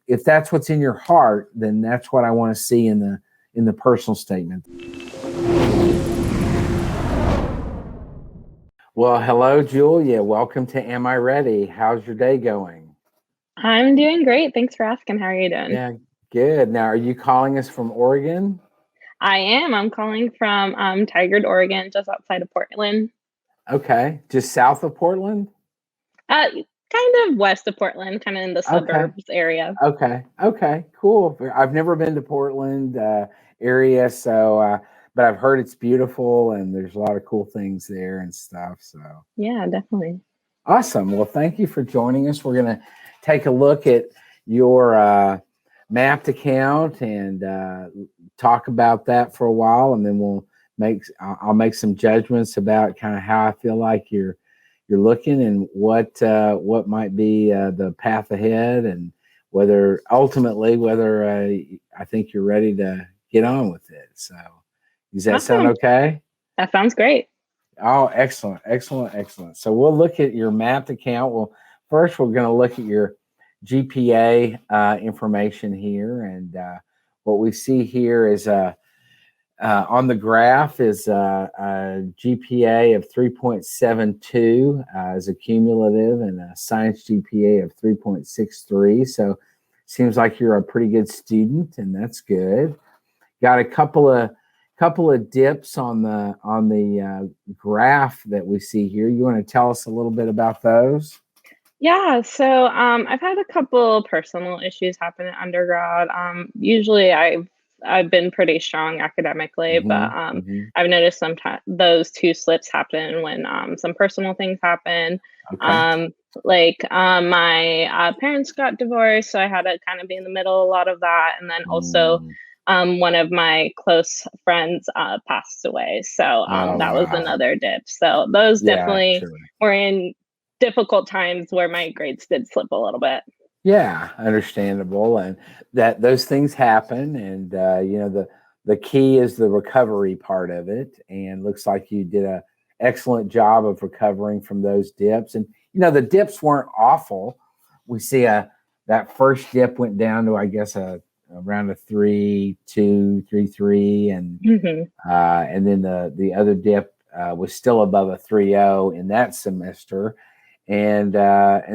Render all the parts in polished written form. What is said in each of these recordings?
if that's what's in your heart, then that's what I want to see in the personal statement. Well, hello, Julia. Welcome to Am I Ready? How's your day going? I'm doing great. Thanks for asking. How are you doing? Yeah, good. Now, are you calling us from Oregon? I am. I'm calling from Tigard, Oregon, just outside of Portland. Okay, just south of Portland? Kind of west of Portland, kind of in the suburbs area. Okay, cool. I've never been to Portland area, so but I've heard it's beautiful and there's a lot of cool things there and stuff. So Yeah, definitely. awesome. Well, thank you for joining us. We're going to take a look at your mapped account and talk about that for a while, and then I'll make some judgments about kind of how I feel like you're looking and what might be the path ahead, and whether I think you're ready to get on with it. So does that sound okay? That sounds great. Oh, excellent. So we'll look at your mapped account. Well, first we're going to look at your GPA information here, and what we see here is on the graph is a GPA of 3.72 as a cumulative, and a science GPA of 3.63. So seems like you're a pretty good student, and that's good. Got a couple of dips on the graph that we see here. You want to tell us a little bit about those? Yeah, so I've had a couple personal issues happen in undergrad. Usually I've been pretty strong academically, but I've noticed sometimes those two slips happen when some personal things happen. Okay. My parents got divorced, so I had to kind of be in the middle of a lot of that, and then also one of my close friends passed away, so that was another dip. So those definitely were in difficult times where my grades did slip a little bit. Yeah, understandable, and that those things happen, and the key is the recovery part of it, and looks like you did a excellent job of recovering from those dips. And the dips weren't awful. We see that first dip went down to, I guess, around a 3.2, 3.3, and then the other dip was still above a 3.0 in that semester. And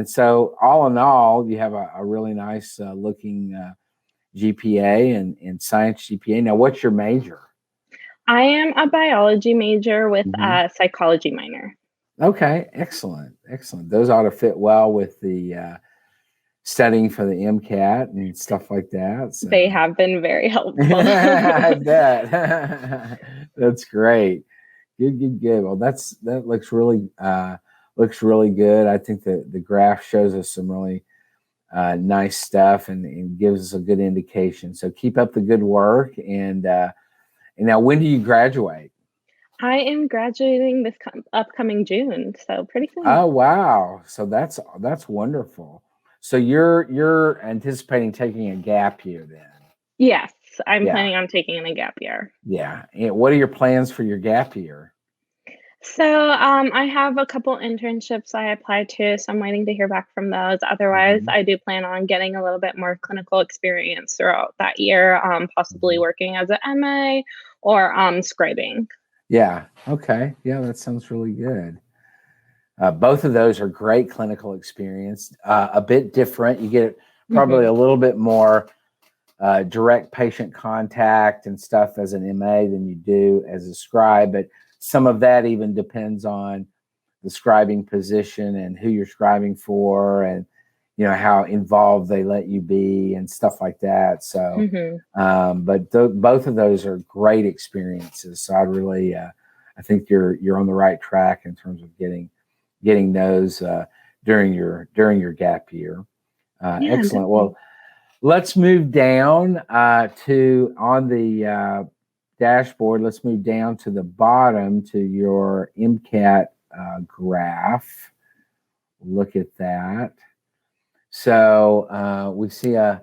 so all in all, you have a really nice looking GPA and science GPA. Now, what's your major? I am a biology major with a psychology minor. Okay, excellent. Those ought to fit well with the studying for the MCAT and stuff like that. So. They have been very helpful. I bet. That's great. Good. Well, that looks really good. I think the graph shows us some really nice stuff and gives us a good indication. So keep up the good work. And now, when do you graduate? I am graduating this upcoming June, so pretty soon. Oh, wow! So that's wonderful. So you're anticipating taking a gap year then? Yes, I'm planning on taking a gap year. Yeah. And what are your plans for your gap year? So I have a couple internships I applied to, so I'm waiting to hear back from those. Otherwise, I do plan on getting a little bit more clinical experience throughout that year, possibly working as an MA or scribing. Yeah. Okay. Yeah, that sounds really good. Both of those are great clinical experience. A bit different. You get probably a little bit more direct patient contact and stuff as an MA than you do as a scribe, but some of that even depends on the scribing position and who you're scribing for, and how involved they let you be and stuff like that. So, but both of those are great experiences. So I think you're on the right track in terms of getting those during your gap year. Excellent. Definitely. Well, let's move down to on the dashboard. Let's move down to the bottom to your MCAT graph. Look at that. So we see an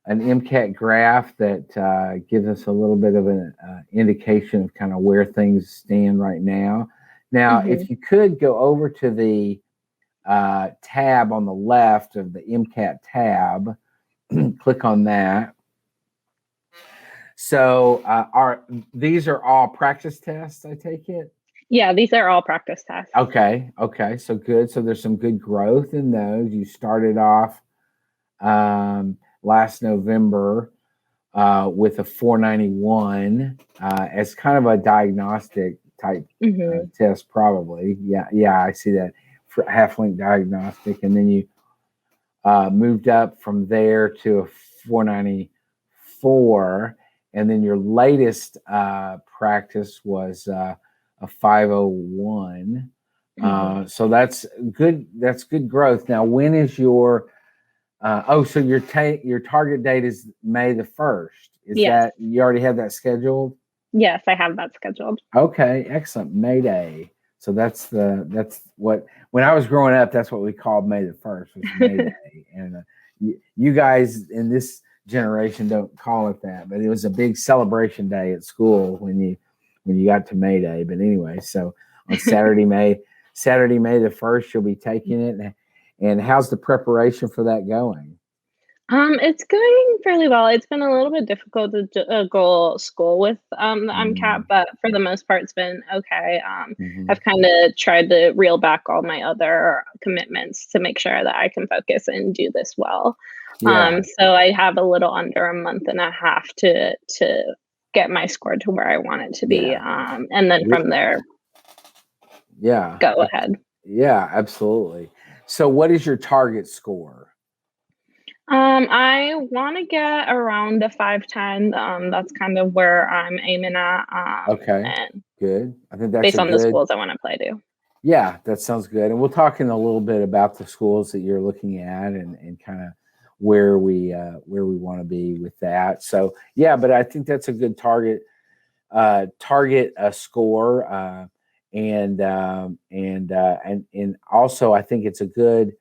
MCAT graph that gives us a little bit of an indication of kind of where things stand right now. Now, if you could go over to the tab on the left of the MCAT tab click on that. So these are all practice tests, I take it? Yeah, these are all practice tests. Okay. So good. So there's some good growth in those. You started off last November with a 491 as kind of a diagnostic type test, probably. Yeah, I see that for half-link diagnostic, and then you moved up from there to a 494, and then your latest practice was a 501. So that's good. That's good growth. Now, when is your so your target date is May the 1st. Is that you already have that scheduled? Yes, I have that scheduled. Okay, excellent. May Day. So that's what when I was growing up, that's what we called May the 1st, was May Day. And you guys in this generation don't call it that, but it was a big celebration day at school when you got to May Day. But anyway, so on Saturday, May the 1st, you'll be taking it. And how's the preparation for that going? It's going fairly well. It's been a little bit difficult to go school with the MCAT, but for the most part, it's been okay. I've kind of tried to reel back all my other commitments to make sure that I can focus and do this well. So I have a little under a month and a half to get my score to where I want it to be, and then from there, go ahead. Yeah, absolutely. So, what is your target score? I want to get around a 510. That's kind of where I'm aiming at. Okay, and good. I think that's based on the schools I want to apply to. Yeah, that sounds good. And we'll talk in a little bit about the schools that you're looking at and kind of where we want to be with that. So yeah, but I think that's a good target score. And also I think it's a good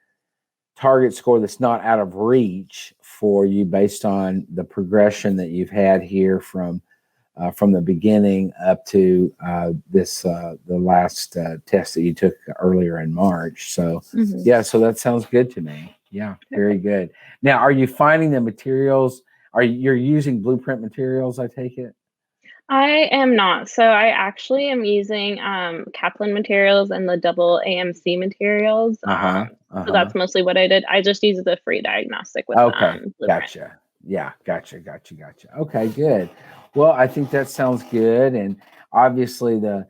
target score that's not out of reach for you based on the progression that you've had here from the beginning up to the last test that you took earlier in March. So yeah, so that sounds good to me. Yeah, very good. Now, are you finding the materials? You're using Blueprint materials, I take it? I am not. So I actually am using Kaplan materials and the double AMC materials. So that's mostly what I did. I just used the free diagnostic with Blueprint. Gotcha. Yeah, gotcha. Okay, good. Well, I think that sounds good. And obviously the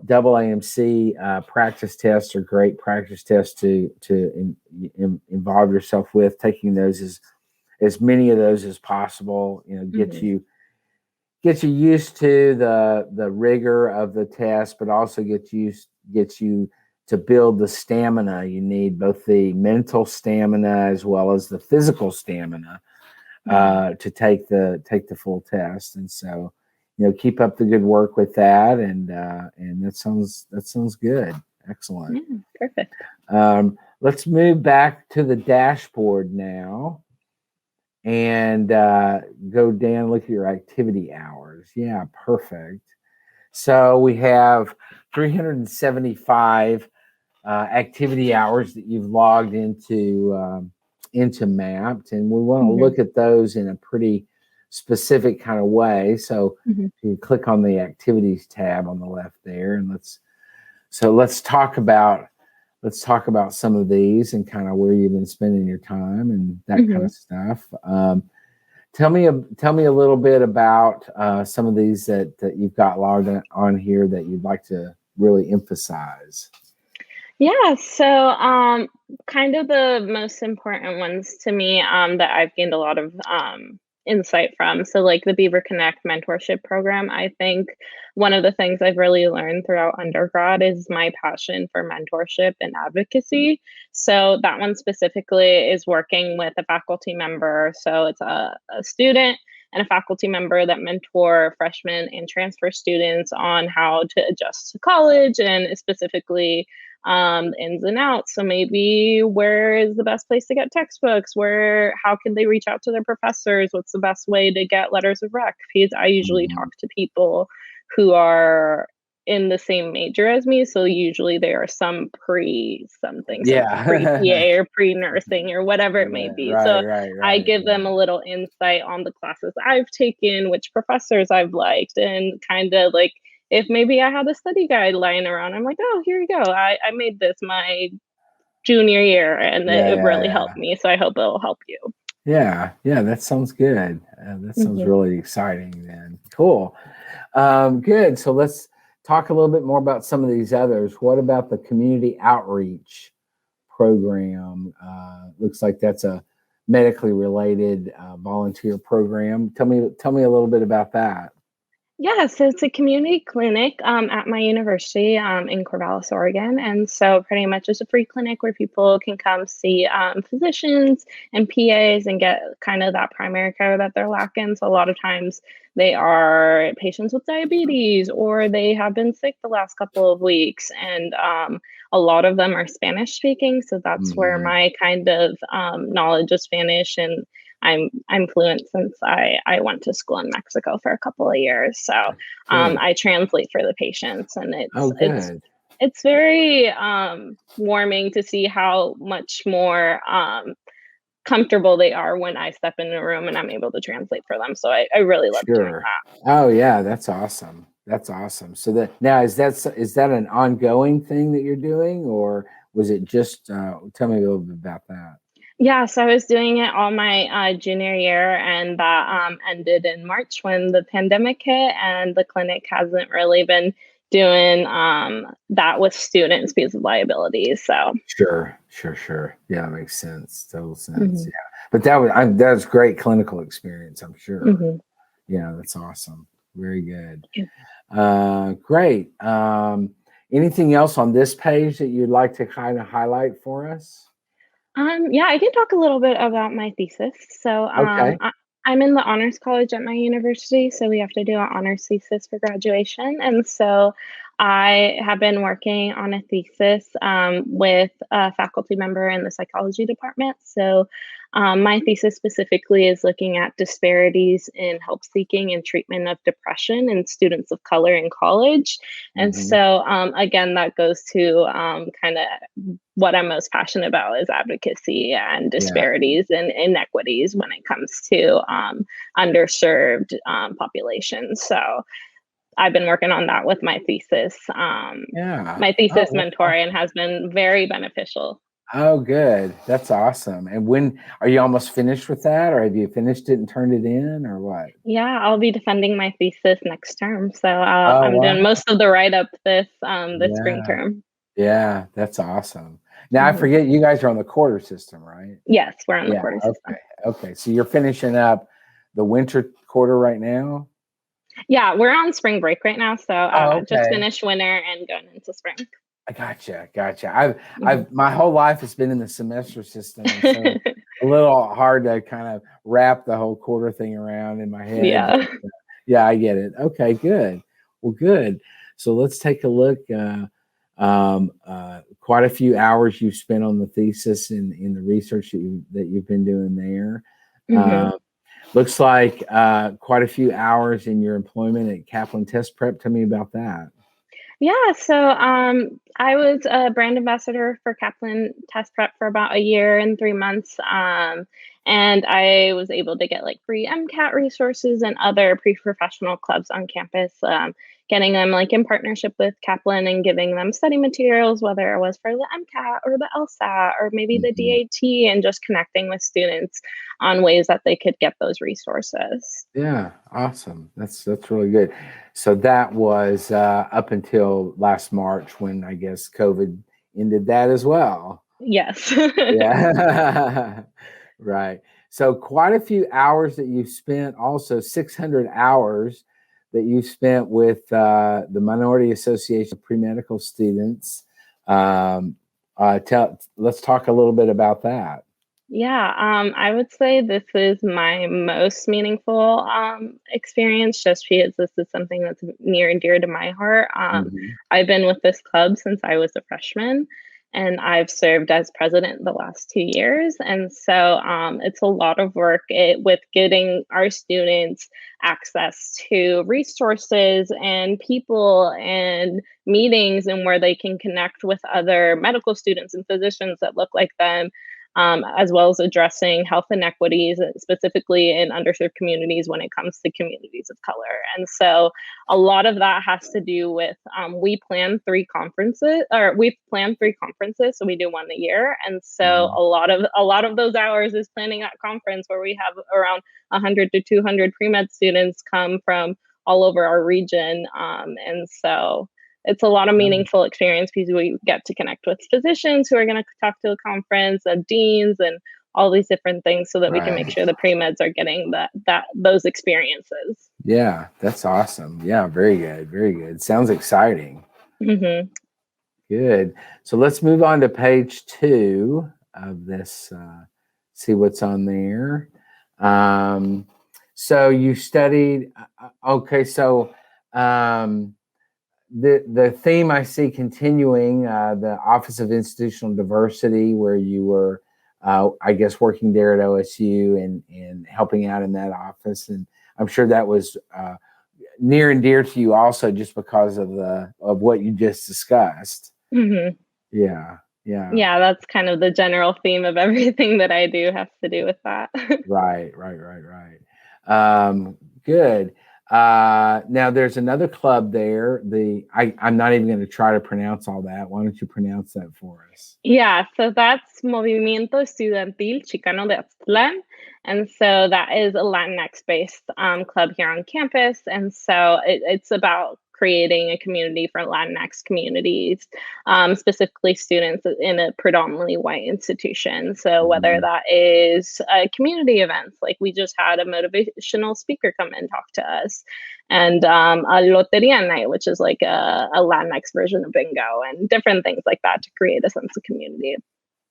double AMC practice tests are great practice tests to involve yourself with, taking those as many of those as possible, get you used to the rigor of the test, but also gets you to build the stamina you need, both the mental stamina as well as the physical stamina to take the full test. And so, keep up the good work with that. And that sounds good. Excellent. Yeah, perfect. Let's move back to the dashboard now and go down, look at your activity hours. Yeah, perfect. So we have 375 activity hours that you've logged into Mapped, and we want to look at those in a pretty specific kind of way. So you click on the activities tab on the left there, and let's talk about some of these and kind of where you've been spending your time and that kind of stuff. Tell me a little bit about some of these that you've got logged on here that you'd like to really emphasize. Yeah, so kind of the most important ones to me that I've gained a lot of insight from. So like the Beaver Connect mentorship program, I think one of the things I've really learned throughout undergrad is my passion for mentorship and advocacy. So that one specifically is working with a faculty member. So it's a student and a faculty member that mentor freshmen and transfer students on how to adjust to college, and specifically ins and outs. So maybe where is the best place to get textbooks? How can they reach out to their professors? What's the best way to get letters of rec? Because I usually talk to people who are in the same major as me, so usually there are some something, so Yeah. pre-PA or pre-nursing or whatever it may Right, be. right, So right, I right. give them a little insight on the classes I've taken, which professors I've liked, and kind of like if maybe I had a study guide lying around, I'm like, oh, here you go. I made this my junior year, and Yeah, it yeah, really helped yeah. me. So I hope it'll help you. Yeah, yeah, that sounds good. That sounds Mhm. really exciting then. Cool. Good. So let's talk a little bit more about some of these others. What about the community outreach program? Looks like that's a medically related volunteer program. Tell me a little bit about that. Yeah, so it's a community clinic at my university in Corvallis, Oregon. And so, pretty much, it's a free clinic where people can come see physicians and PAs and get kind of that primary care that they're lacking. So, a lot of times they are patients with diabetes or they have been sick the last couple of weeks. And a lot of them are Spanish speaking. So, that's where Mhm. my kind of knowledge of Spanish and I'm fluent since I went to school in Mexico for a couple of years. So Good. I translate for the patients, and Oh, it's good. it's very warming to see how much more comfortable they are when I step in a room and I'm able to translate for them. So I really love doing Sure. that. Oh, yeah, that's awesome. That's awesome. So that now is that an ongoing thing that you're doing, or was it just? Tell me a little bit about that. Yeah, so I was doing it all my junior year, and that ended in March when the pandemic hit, and the clinic hasn't really been doing that with students because of liabilities. So, Sure, sure, sure. Yeah, that makes sense. Total sense. mhm, Yeah, but that was great clinical experience. I'm sure. mhm. Yeah, that's awesome. Very good. Yeah. Great. Anything else on this page that you'd like to kind of highlight for us? Yeah, I can talk a little bit about my thesis. So, Okay. I'm in the honors college at my university, so we have to do an honors thesis for graduation. And so, I have been working on a thesis with a faculty member in the psychology department. So, my thesis specifically is looking at disparities in help seeking and treatment of depression in students of color in college. And Hmm. so, again, that goes to kind of what I'm most passionate about is advocacy and Yeah. disparities and inequities when it comes to underserved populations. So I've been working on that with my thesis. Yeah. My Oh, thesis that's mentoring has been very beneficial. Oh, good. That's awesome. And when are you almost finished with that, or have you finished it and turned it in, or what? Yeah, I'll be defending my thesis next term. So Oh, I'm wow. doing most of the write up this spring Yeah. term. Yeah. That's awesome. Now, I Mhm. forget you guys are on the quarter system, right? Yes, we're on the Yeah. quarter system. Okay. Okay. So you're finishing up the winter quarter right now? Yeah, we're on spring break right now. So Oh, just okay. finished winter and going into spring. I gotcha. Gotcha. I've Mhm. my whole life has been in the semester system, and so a little hard to kind of wrap the whole quarter thing around in my head. Yeah. Yeah, I get it. Okay, good. Well, good. So let's take a look. Quite a few hours you've spent on the thesis and in the research that you've been doing there. Mhm. Uh, looks like quite a few hours in your employment at Kaplan Test Prep. Tell me about that. Yeah, so I was a brand ambassador for Kaplan Test Prep for about a year and 3 months. And I was able to get like free MCAT resources and other pre-professional clubs on campus, getting them like in partnership with Kaplan and giving them study materials, whether it was for the MCAT or the LSAT or maybe the Mhm. DAT, and just connecting with students on ways that they could get those resources. Yeah, awesome. That's really good. So that was up until last March when I guess COVID ended that as well. Yes. Yeah. Right. So quite a few hours that you spent, also 600 hours that you spent with the Minority Association of Pre-Medical Students. Let's talk a little bit about that. Yeah, I would say this is my most meaningful experience just because this is something that's near and dear to my heart. Mhm. I've been with this club since I was a freshman. and I've served as president the last 2 years. And so it's a lot of work with getting our students access to resources and people and meetings and where they can connect with other medical students and physicians that look like them, as well as addressing health inequities, specifically in underserved communities when it comes to communities of color. And so a lot of that has to do with we've planned 3 conferences, so we do one a year. And so a lot of those hours is planning that conference where we have around 100 to 200 pre-med students come from all over our region. And so it's a lot of meaningful experience because we get to connect with physicians who are going to talk to the conference, and deans, and all these different things, so that we can make sure the pre-meds are getting those experiences. Yeah, that's awesome. Yeah, very good. Very good. Sounds exciting. Good. So let's move on to page 2 of this, see what's on there. So you studied, okay, so the theme I see continuing, the Office of Institutional Diversity, where you were, I guess, working there at OSU and helping out in that office. And I'm sure that was near and dear to you also, just because of what you just discussed. Yeah. That's kind of the general theme of everything that I do has to do with that. Right. Good. Now there's another club there. I'm not even going to try to pronounce all that. Why don't you pronounce that for us? Yeah, so that's Movimiento Estudiantil Chicano de Aztlán. And so that is a Latinx-based club here on campus. And so it's about creating a community for Latinx communities, specifically students in a predominantly white institution. So whether that is community events, like we just had a motivational speaker come and talk to us, and a loteria night, which is like a Latinx version of bingo, and different things like that to create a sense of community.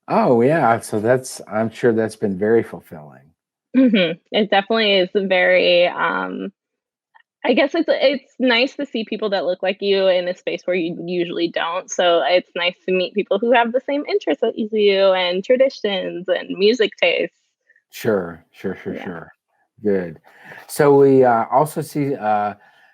Oh yeah, so I'm sure that's been very fulfilling. It definitely is very. I guess it's nice to see people that look like you in a space where you usually don't. So it's nice to meet people who have the same interests as you, and traditions and music tastes. Sure. Good. So we also see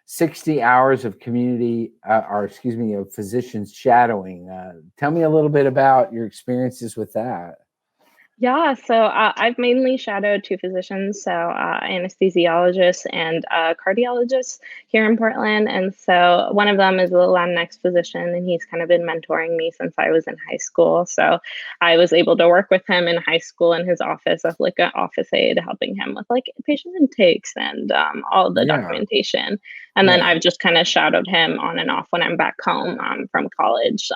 60 hours of of physicians shadowing. Tell me a little bit about your experiences with that. Yeah, so I've mainly shadowed 2 physicians, so anesthesiologists and cardiologists here in Portland. And so one of them is a Latinx physician, and he's kind of been mentoring me since I was in high school. So I was able to work with him in high school in his office as like an office aide, helping him with like patient intakes and all the documentation. And then I've just kind of shadowed him on and off when I'm back home from college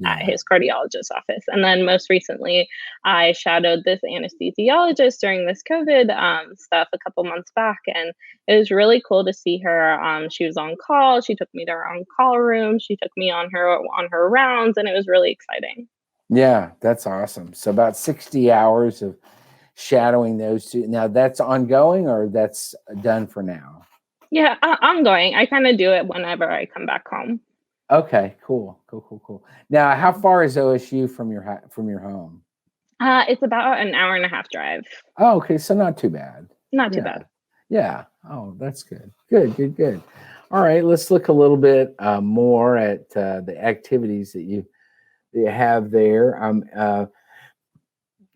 at his cardiologist office. And then most recently, I shadowed this anesthesiologist during this COVID stuff a couple months back. And it was really cool to see her. She was on call. She took me to her on-call room. She took me on her rounds, and it was really exciting. Yeah, that's awesome. So about 60 hours of shadowing those 2. Now that's ongoing, or that's done for now? Yeah, ongoing. I kind of do it whenever I come back home. Okay, cool. Now, how far is OSU from your home? It's about an hour and a half drive. Oh, okay, so not too bad. Not too bad. Yeah. Oh, that's good. Good. All right, let's look a little bit more at the activities that you have there.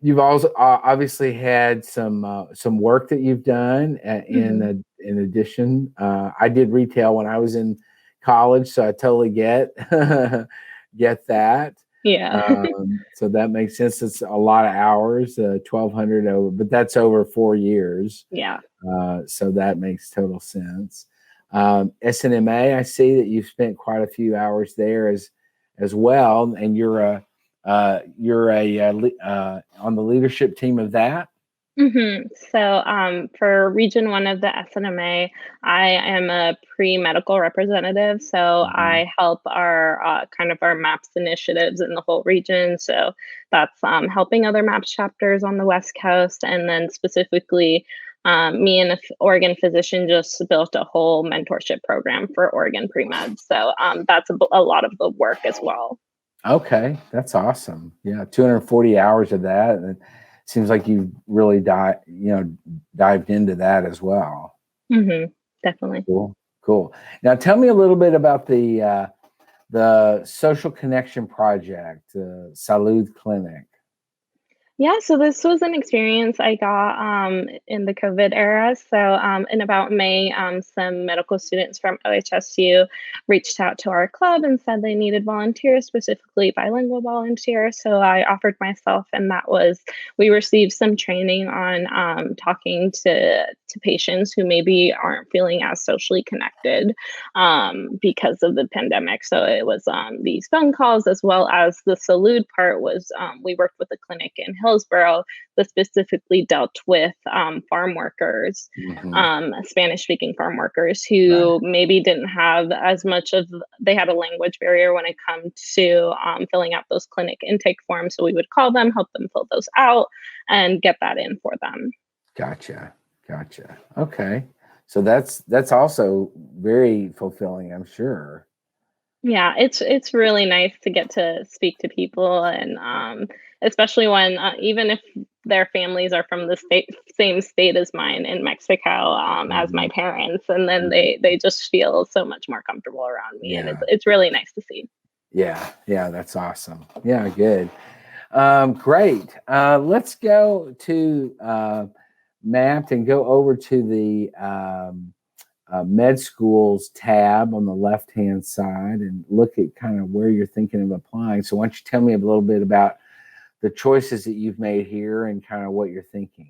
You've also obviously had some work that you've done in addition. I did retail when I was in college, so I totally get that. Yeah. So that makes sense. It's a lot of hours, 1,200 over, but that's over 4 years. Yeah. So that makes total sense. SNMA, I see that you've spent quite a few hours there as well, and you're on the leadership team of that. So for Region 1 of the SNMA, I am a pre-medical representative. So I help our kind of our MAPS initiatives in the whole region. So that's helping other MAPS chapters on the West Coast. And then specifically, me and an Oregon physician just built a whole mentorship program for Oregon pre-med. So that's a lot of the work as well. Okay, that's awesome. Yeah, 240 hours of that, and it seems like you really dived into that as well. Definitely. Cool, cool. Now, tell me a little bit about the Social Connection Project, Salud Clinic. Yeah, so this was an experience I got in the COVID era. So, in about May, some medical students from OHSU reached out to our club and said they needed volunteers, specifically bilingual volunteers. So, I offered myself, and we received some training on talking to patients who maybe aren't feeling as socially connected because of the pandemic. So, it was these phone calls, as well as the salute part was we worked with a clinic in Hillsborough that specifically dealt with farm workers, Hmm. Spanish speaking farm workers Right. who maybe didn't have as much of, they had a language barrier when it comes to filling out those clinic intake forms. So we would call them, help them fill those out, and get that in for them. Gotcha. Gotcha. Okay. So that's also very fulfilling, I'm sure. Yeah, it's really nice to get to speak to people, and especially when even if their families are from the same state as mine in Mexico, as my Hmm. parents, and then Hmm. they just feel so much more comfortable around me, and Yeah. it's really nice to see. Yeah. Yeah. That's awesome. Yeah. Good. Great. Let's go to Mapped and go over to the med schools tab on the left hand side and look at kind of where you're thinking of applying. So, why don't you tell me a little bit about the choices that you've made here and kind of what you're thinking?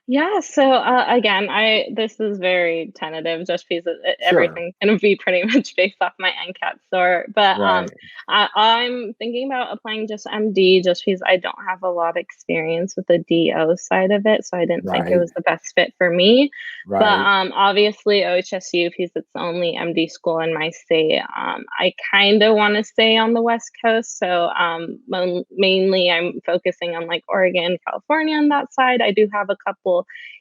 Yeah, so again, I this is very tentative just because Sure. everything's going to be pretty much based off my NCAT score. But Right. I'm thinking about applying just MD just because I don't have a lot of experience with the DO side of it, so I didn't think it Right. was the best fit for me. But Right. obviously, OHSU, because it's the only MD school in my state, I kind of want to stay on the West Coast. So mainly, I'm focusing on like Oregon, California on that side. I do have a couple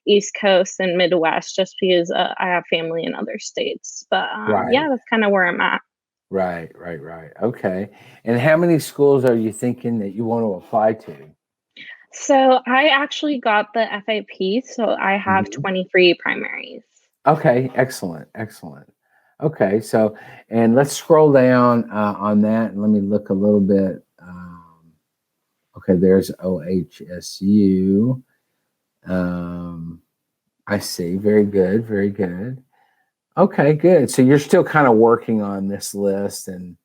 East Coast and Midwest just because I have family in other states. But Right. yeah, that's kind of where I'm at. Right. Right. Right. Okay. And how many schools are you thinking that you want to apply to? So I actually got the FAP, so I have Mhm. 23 primaries. Okay, excellent, excellent. Okay, so and let's scroll down on that and let me look a little bit. Okay, there's OHSU. Um, I see. Very good, very good. Okay, good. So you're still kind of working on this list and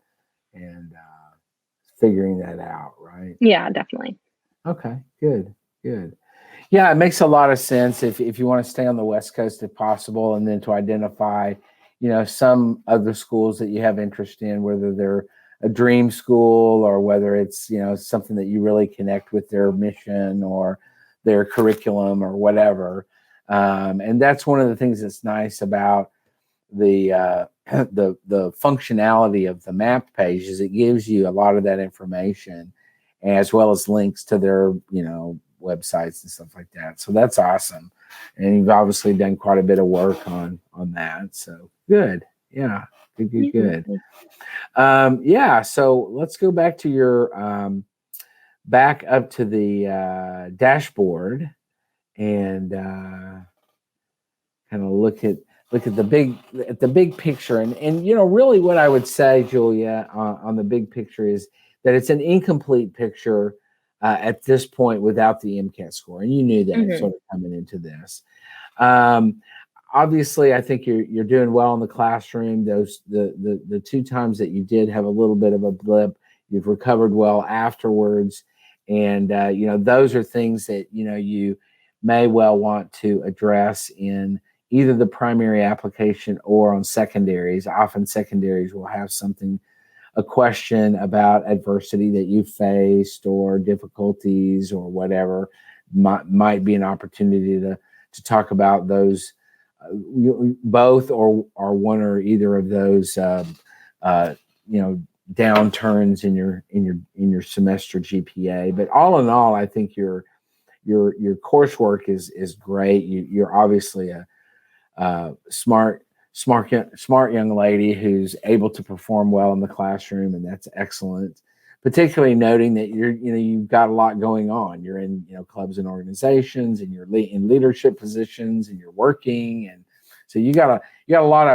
figuring that out, right? Yeah, definitely. Okay, good, good. Yeah, it makes a lot of sense if you want to stay on the West Coast if possible, and then to identify, some other schools that you have interest in, whether they're a dream school or whether it's something that you really connect with their mission or their curriculum or whatever. And that's one of the things that's nice about the the functionality of the map page is it gives you a lot of that information as well as links to their websites and stuff like that. So that's awesome, and you've obviously done quite a bit of work on that. So good, yeah, good, good, Yeah, good. thank Yeah, so let's go back to your back up to the dashboard and kind of look at the big picture and really what I would say, Julia, on the big picture is that it's an incomplete picture at this point without the MCAT score, and you knew that hmm sort of coming into this. Um, Obviously, I think you're doing well in the classroom. Those the two times that you did have a little bit of a blip, you've recovered well afterwards, and those are things that you may well want to address in either the primary application or on secondaries. Often secondaries will have a question about adversity that you faced or difficulties or whatever. Might be an opportunity to talk about those, both or one or either of those uh, you know downturns in your semester GPA. But all in all, I think your coursework is great. You're obviously a smart young lady who's able to perform well in the classroom, and that's excellent. particularly noting that you've got a lot going on. You're in, clubs and organizations, and you're in leadership positions, and you're working. And so you got a lot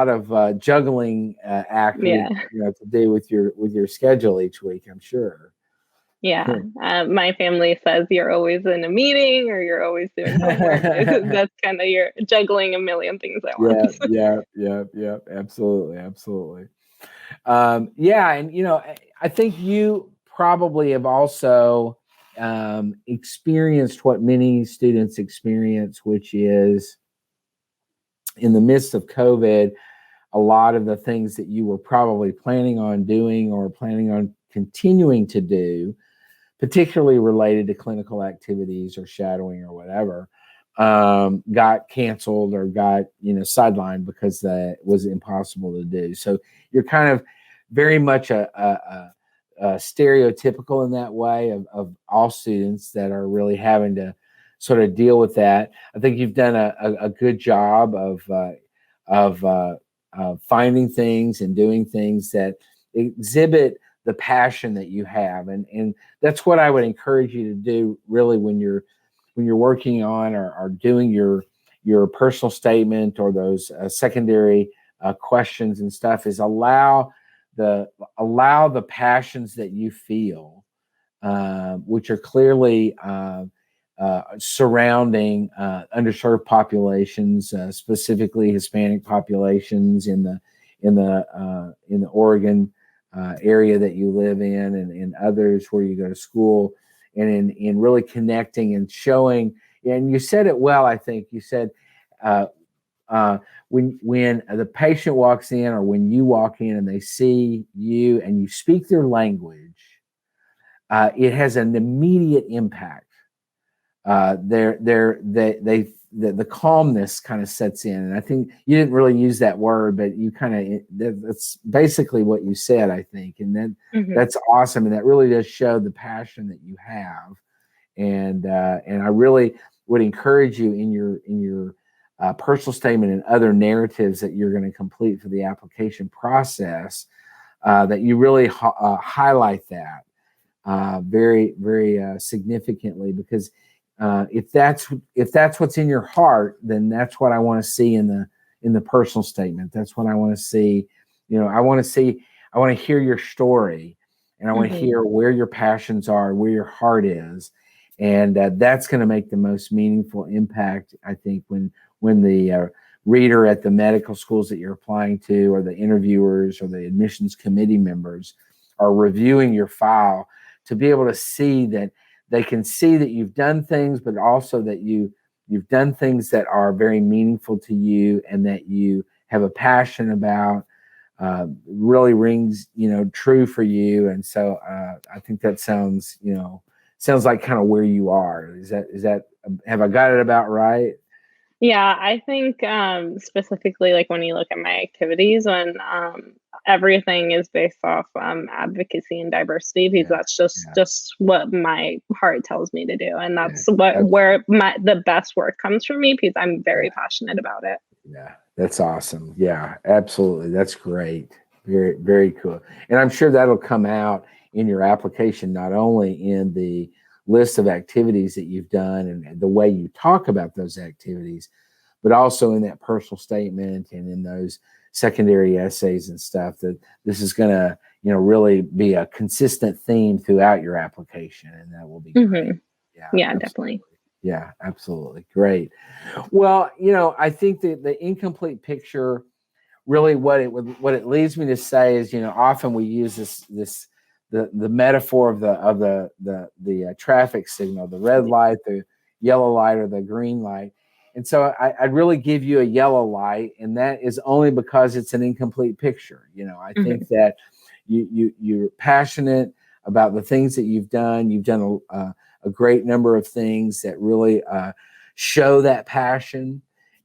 of juggling act to do with your schedule each week, I'm sure. Yeah. My family says you're always in a meeting or you're always doing homework. That's kind of you're juggling a million things at once. Yeah. Absolutely. Yeah. And, I think you probably have also experienced what many students experience, which is in the midst of COVID, a lot of the things that you were probably planning on doing or planning on continuing to do, particularly related to clinical activities or shadowing or whatever, got canceled or got sidelined because that was impossible to do. So you're kind of very much a stereotypical in that way of all students that are really having to sort of deal with that. I think you've done a good job of finding things and doing things that exhibit the passion that you have, and that's what I would encourage you to do really when you're working on or doing your personal statement or those secondary questions and stuff, is allow the passions that you feel, which are clearly surrounding underserved populations, specifically Hispanic populations in the Oregon area that you live in, and others where you go to school, and in really connecting and showing. And you said it well, I think. You said when the patient walks in, or when you walk in and they see you and you speak their language, it has an immediate impact. The calmness kind of sets in, and I think you didn't really use that word, but you that's basically what you said, I think, and that's awesome, and that really does show the passion that you have, and I really would encourage you in your personal statement and other narratives that you're going to complete for the application process, that you really highlight that very, very significantly, because if that's what's in your heart, then that's what I want to see in the personal statement. That's what I want to see. I want to hear your story, and I want to hear where your passions are, where your heart is, and that's going to make the most meaningful impact, I think, when the reader at the medical schools that you're applying to, or the interviewers, or the admissions committee members are reviewing your file, to be able to see that. They can see that you've done things, but also that you've done things that are very meaningful to you, and that you have a passion about, really rings, true for you. And so I think that sounds like kind of where you are. Is that, have I got it about right? Yeah, I think specifically, like when you look at my activities, when everything is based off advocacy and diversity, because that's just what my heart tells me to do, and that's where the best work comes from me, because I'm very passionate about it. Yeah, that's awesome. Yeah, absolutely, that's great. Very, very cool. And I'm sure that'll come out in your application, not only in the list of activities that you've done and the way you talk about those activities, but also in that personal statement and in those secondary essays and stuff, that this is going to, really be a consistent theme throughout your application, and that will be great. Yeah, definitely. Yeah, absolutely. Great. Well, I think that the incomplete picture, really what it leads me to say is, often we use the metaphor of the traffic signal, the red light, the yellow light, or the green light. And so I'd really give you a yellow light, and that is only because it's an incomplete picture. I think that you're passionate about the things that you've done. You've done a great number of things that really show that passion.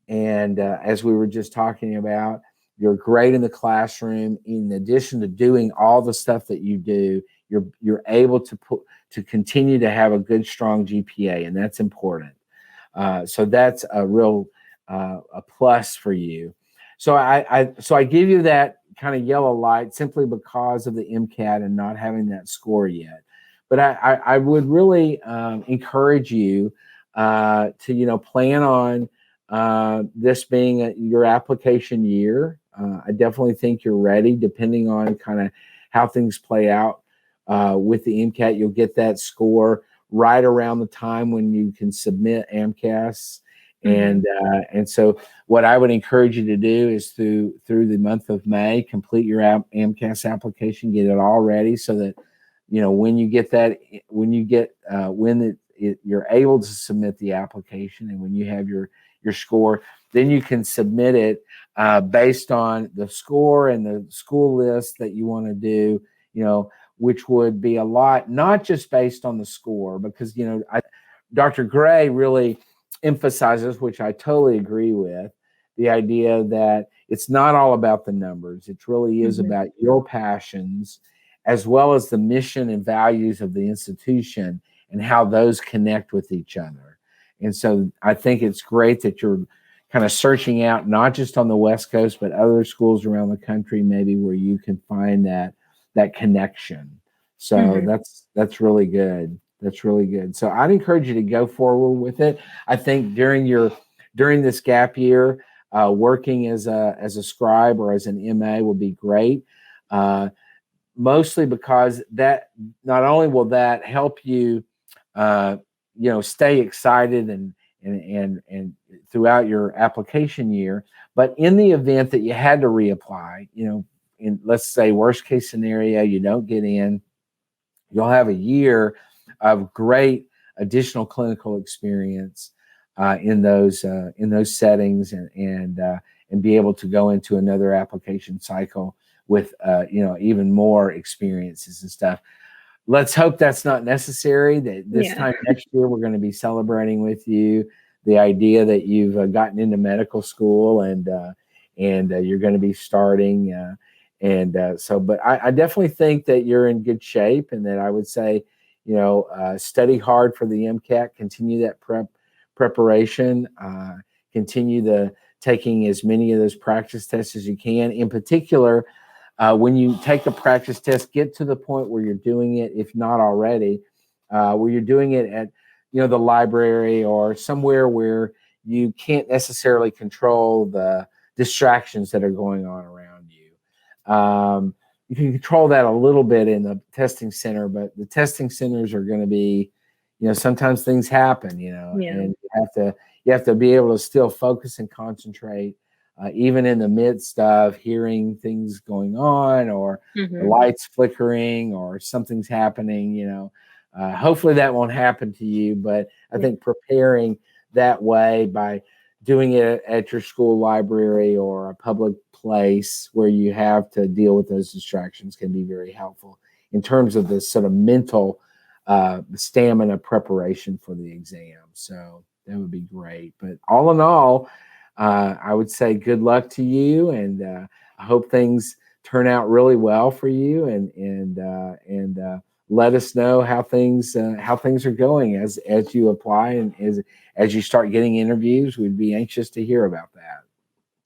And as we were just talking about, you're great in the classroom. In addition to doing all the stuff that you do, you're able to continue to have a good, strong GPA, and that's important. So that's a real a plus for you. So I give you that kind of yellow light simply because of the MCAT and not having that score yet. But I would really encourage you to plan on this being your application year. I definitely think you're ready, depending on kind of how things play out with the MCAT. You'll get that score right around the time when you can submit AMCAS. And so what I would encourage you to do is through the month of May, complete your AMCAS application, get it all ready so that when you're able to submit the application, and when you have your score, then you can submit it based on the score and the school list that you want to do, which would be a lot, not just based on the score, because Dr. Gray really emphasizes, which I totally agree with, the idea that it's not all about the numbers. It really is about your passions, as well as the mission and values of the institution and how those connect with each other. And so I think it's great that you're kind of searching out, not just on the West Coast, but other schools around the country, maybe where you can find that connection. So that's really good. That's really good. So I'd encourage you to go forward with it. I think during this gap year, working as a scribe or as an MA will be great. Mostly because that not only will that help you, stay excited and throughout your application year, but in the event that you had to reapply, in, let's say, worst case scenario, you don't get in, you'll have a year of great additional clinical experience in those settings, and be able to go into another application cycle with even more experiences and stuff. Let's hope that's not necessary. That this time next year we're going to be celebrating with you the idea that you've gotten into medical school and you're going to be starting. But I definitely think that you're in good shape, and that I would say, study hard for the MCAT, continue that preparation, continue taking as many of those practice tests as you can. In particular, when you take the practice test, get to the point where you're doing it, if not already, where you're doing it at, the library or somewhere where you can't necessarily control the distractions that are going on around you. You can control that a little bit in the testing center, but the testing centers are going to be, sometimes things happen, and you have to be able to still focus and concentrate. Even in the midst of hearing things going on, or the lights flickering, or something's happening, hopefully that won't happen to you. But I think preparing that way by doing it at your school library or a public place where you have to deal with those distractions can be very helpful in terms of this sort of mental stamina preparation for the exam. So that would be great. But all in all, I would say good luck to you, and I hope things turn out really well for you, and let us know how things are going as you apply, and as you start getting interviews. We'd be anxious to hear about that.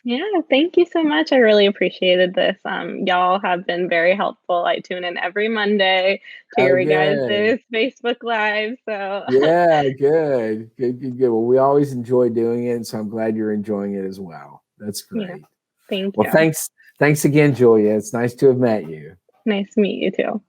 Yeah, thank you so much. I really appreciated this. Y'all have been very helpful. I tune in every Monday to Oh, your guys' good. Facebook Live. So Yeah, good. Well, we always enjoy doing it, and so I'm glad you're enjoying it as well. That's yeah, great. thank Well, you. thanks again, Julia. It's nice to have met you. Nice to meet you too.